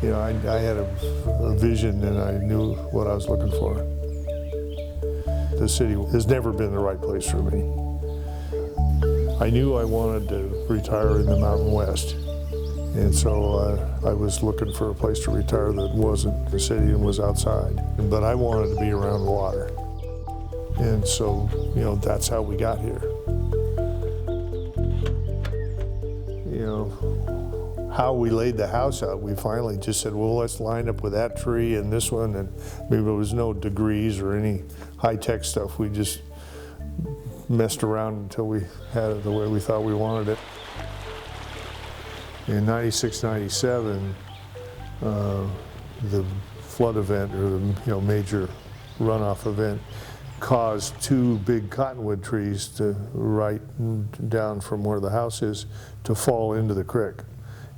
You know, I had a vision and I knew what I was looking for. The city has never been the right place for me. I knew I wanted to retire in the Mountain West. And so I was looking for a place to retire that wasn't the city and was outside. But I wanted to be around water. And so, you know, that's how we got here. You know, how we laid the house out, we finally just said, well, let's line up with that tree and this one. And maybe there was no degrees or any high-tech stuff. We just messed around until we had it the way we thought we wanted it. In 96, 97, the flood event, or the major runoff event, caused two big cottonwood trees to right down from where the house is to fall into the creek.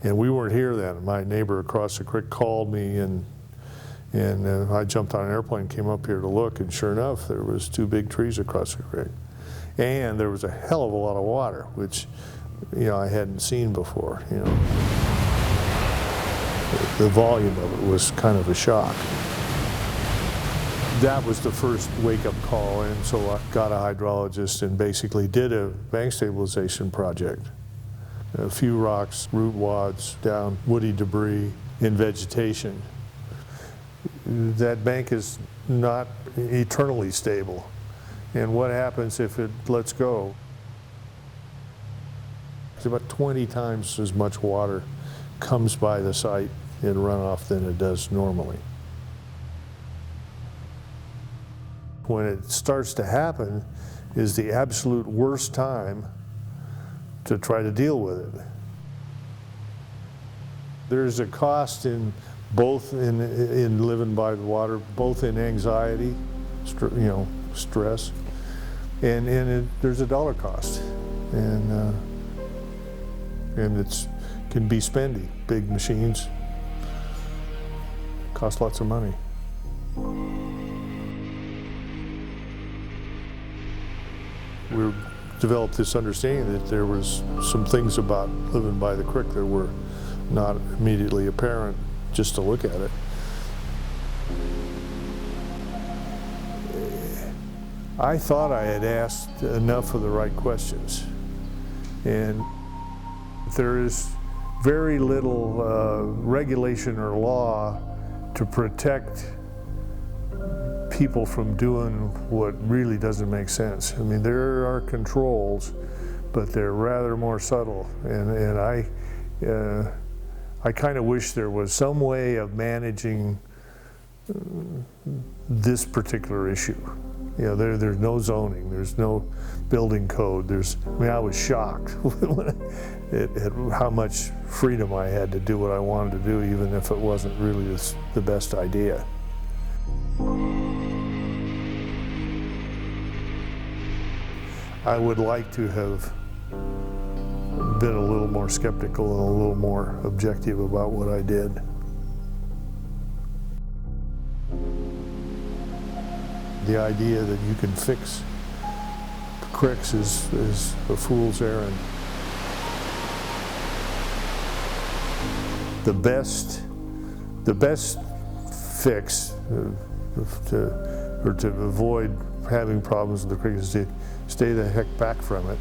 And we weren't here then. My neighbor across the creek called me, and I jumped on an airplane, came up here to look, and sure enough, there was two big trees across the creek. And there was a hell of a lot of water, which I hadn't seen before. The volume of it was kind of a shock. That was the first wake-up call, and so I got a hydrologist and basically did a bank stabilization project. A few rocks, root wads, down woody debris in vegetation. That bank is not eternally stable. And what happens if it lets go? About 20 times as much water comes by the site in runoff than it does normally. When it starts to happen is the absolute worst time to try to deal with it. There's a cost in both in living by the water, both in anxiety, stress, and there's a dollar cost, and it can be spendy. Big machines cost lots of money. We developed this understanding that there was some things about living by the creek that were not immediately apparent just to look at it. I thought I had asked enough of the right questions, and there is very little regulation or law to protect people from doing what really doesn't make sense. I mean, there are controls, but they're rather more subtle, and I kind of wish there was some way of managing this particular issue. There's no zoning, there's no building code. I was shocked at how much freedom I had to do what I wanted to do, even if it wasn't really the best idea. I would like to have been a little more skeptical and a little more objective about what I did. The idea that you can fix creeks is a fool's errand. The best fix to avoid having problems with the creek is to stay the heck back from it.